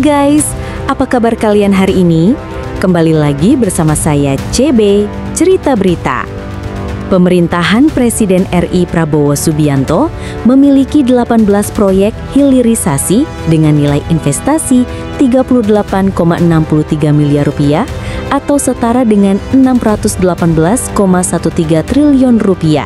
guys, apa kabar kalian hari ini? Kembali lagi bersama saya CB, Cerita Berita. Pemerintahan Presiden RI Prabowo Subianto memiliki 18 proyek hilirisasi dengan nilai investasi 38,63 miliar rupiah atau setara dengan 618,13 triliun rupiah.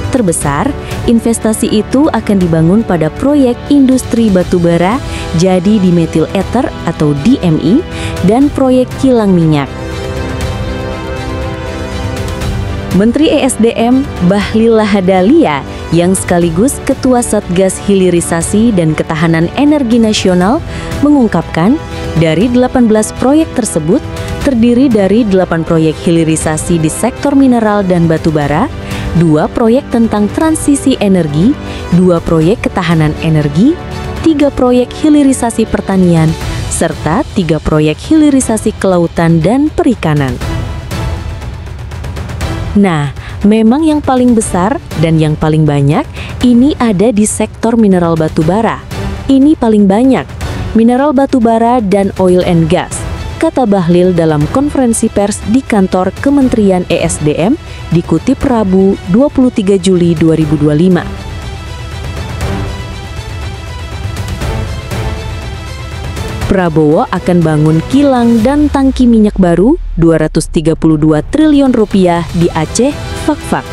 Terbesar, investasi itu akan dibangun pada proyek industri batubara jadi dimethyl ether atau DME dan proyek kilang minyak. Menteri ESDM Bahlil Lahadalia yang sekaligus Ketua Satgas Hilirisasi dan Ketahanan Energi Nasional mengungkapkan dari 18 proyek tersebut terdiri dari 8 proyek hilirisasi di sektor mineral dan batubara, 2 proyek tentang transisi energi, 2 proyek ketahanan energi, 3 proyek hilirisasi pertanian, serta 3 proyek hilirisasi kelautan dan perikanan. Nah, memang yang paling besar dan yang paling banyak ini ada di sektor mineral batubara. Ini paling banyak, mineral batubara dan oil and gas, kata Bahlil dalam konferensi pers di kantor Kementerian ESDM dikutip Rabu 23 Juli 2025. Prabowo akan bangun kilang dan tangki minyak baru 232 triliun rupiah di Aceh, Fakfak.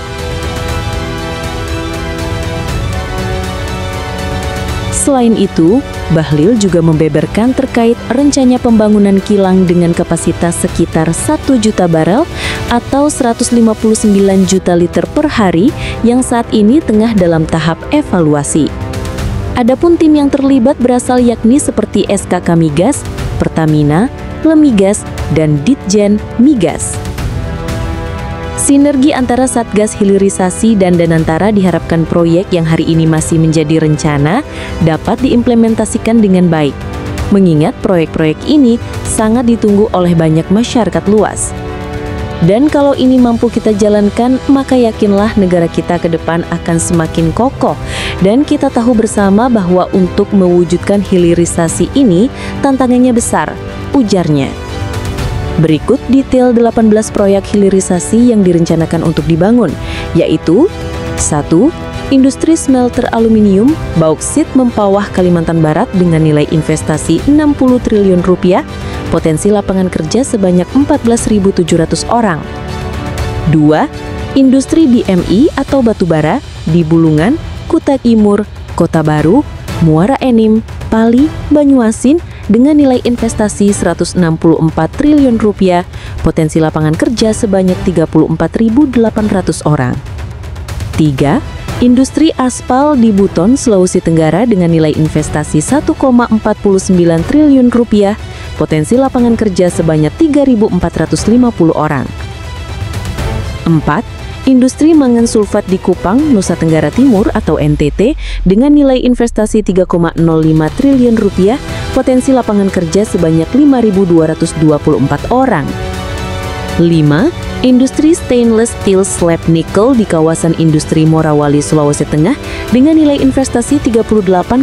Selain itu, Bahlil juga membeberkan terkait rencana pembangunan kilang dengan kapasitas sekitar 1 juta barel atau 159 juta liter per hari yang saat ini tengah dalam tahap evaluasi. Adapun tim yang terlibat berasal yakni seperti SKK Migas, Pertamina, Lemigas, dan Ditjen Migas. Sinergi antara Satgas Hilirisasi dan Danantara diharapkan proyek yang hari ini masih menjadi rencana dapat diimplementasikan dengan baik, mengingat proyek-proyek ini sangat ditunggu oleh banyak masyarakat luas. Dan kalau ini mampu kita jalankan, maka yakinlah negara kita ke depan akan semakin kokoh. Dan kita tahu bersama bahwa untuk mewujudkan hilirisasi ini, tantangannya besar, ujarnya. Berikut detail 18 proyek hilirisasi yang direncanakan untuk dibangun, yaitu 1. Industri smelter aluminium bauksit Mempawah Kalimantan Barat dengan nilai investasi 60 triliun rupiah, potensi lapangan kerja sebanyak 14.700 orang. 2. Industri DME atau batubara di Bulungan, Kuta Timur, Kota Baru, Muara Enim, Pali, Banyuasin dengan nilai investasi 164 triliun rupiah, potensi lapangan kerja sebanyak 34.800 orang. 3. Industri aspal di Buton, Sulawesi Tenggara dengan nilai investasi 1,49 triliun rupiah, potensi lapangan kerja sebanyak 3.450 orang. 4. Industri mangan sulfat di Kupang, Nusa Tenggara Timur atau NTT dengan nilai investasi 3,05 triliun rupiah, potensi lapangan kerja sebanyak 5.224 orang. 5. Industri stainless steel slab nikel di kawasan industri Morawali, Sulawesi Tengah dengan nilai investasi 38,4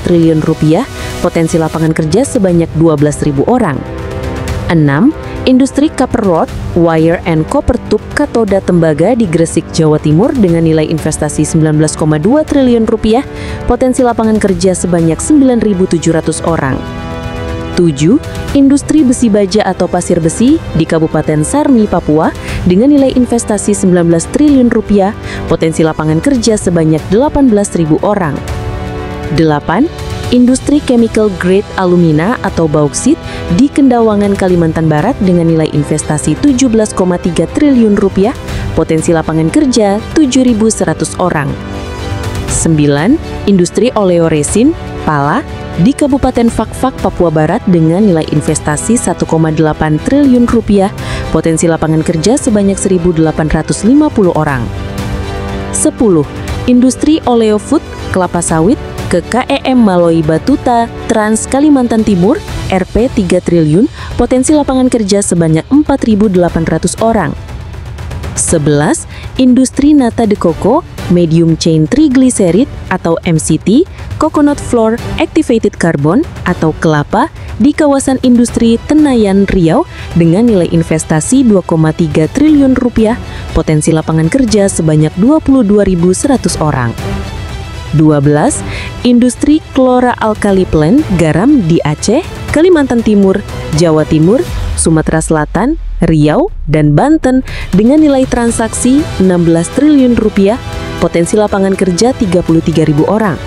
triliun rupiah, potensi lapangan kerja sebanyak 12.000 orang. 6. Industri copper rod, wire and copper tube katoda tembaga di Gresik, Jawa Timur dengan nilai investasi 19,2 triliun rupiah, potensi lapangan kerja sebanyak 9.700 orang. 7. Industri besi baja atau pasir besi di Kabupaten Sarmi, Papua dengan nilai investasi 19 triliun rupiah, potensi lapangan kerja sebanyak 18.000 orang. 8. Industri chemical grade alumina atau bauksit di Kendawangan, Kalimantan Barat dengan nilai investasi 17,3 triliun rupiah, potensi lapangan kerja 7.100 orang. 9. Industri oleoresin, Pala, di Kabupaten Fakfak, Papua Barat dengan nilai investasi 1,8 triliun rupiah, potensi lapangan kerja sebanyak 1.850 orang. 10. Industri oleofood, kelapa sawit, ke KEM Maloi Batuta, Trans Kalimantan Timur, Rp 3 triliun, potensi lapangan kerja sebanyak 4.800 orang. 11. Industri nata de coco, medium chain triglyceride atau MCT, coconut flour activated carbon atau kelapa di kawasan industri Tenayan Riau dengan nilai investasi 2,3 triliun rupiah, potensi lapangan kerja sebanyak 22.100 orang. 12. Industri Klora Alkali Plant garam di Aceh, Kalimantan Timur, Jawa Timur, Sumatera Selatan, Riau, dan Banten dengan nilai transaksi 16 triliun rupiah, potensi lapangan kerja 33.000 orang.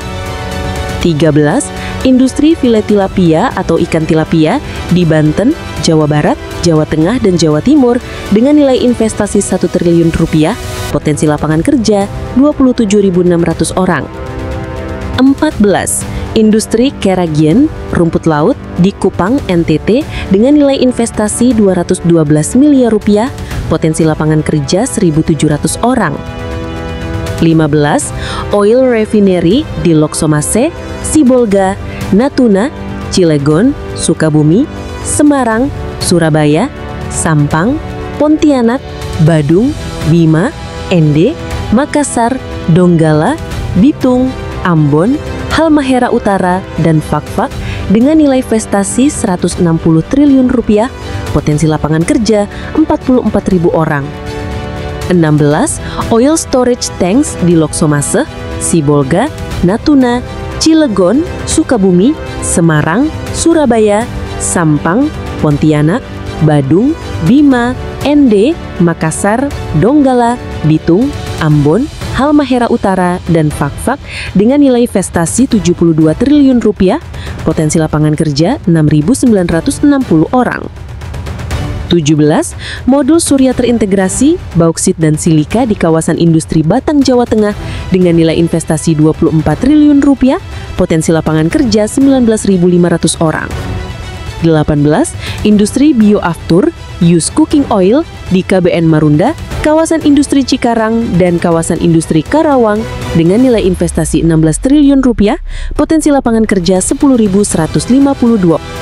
13. Industri filet tilapia atau ikan tilapia di Banten, Jawa Barat, Jawa Tengah, dan Jawa Timur dengan nilai investasi 1 triliun rupiah, potensi lapangan kerja 27.600 orang. 14. Industri Keragian rumput laut di Kupang, NTT dengan nilai investasi 212 miliar rupiah, potensi lapangan kerja 1.700 orang. 15. Oil Refinery di Loksomase, Sibolga, Natuna, Cilegon, Sukabumi, Semarang, Surabaya, Sampang, Pontianak, Badung, Bima, Ende, Makassar, Donggala, Bitung, Ambon, Halmahera Utara, dan Fakfak dengan nilai investasi 160 triliun rupiah, potensi lapangan kerja 44.000 orang. 16. Oil Storage Tanks di Loksomase, Sibolga, Natuna, Cilegon, Sukabumi, Semarang, Surabaya, Sampang, Pontianak, Badung, Bima, Ende, Makassar, Donggala, Bitung, Ambon, Halmahera Utara, dan Fakfak dengan nilai investasi 72 triliun rupiah, potensi lapangan kerja 6.960 orang. 17. Modul surya terintegrasi, bauksit dan silika di kawasan industri Batang, Jawa Tengah dengan nilai investasi 24 triliun rupiah, potensi lapangan kerja 19.500 orang. 18. Industri bioaftur, used cooking oil di KBN Marunda, kawasan industri Cikarang, dan kawasan industri Karawang dengan nilai investasi 16 triliun rupiah, potensi lapangan kerja 10.152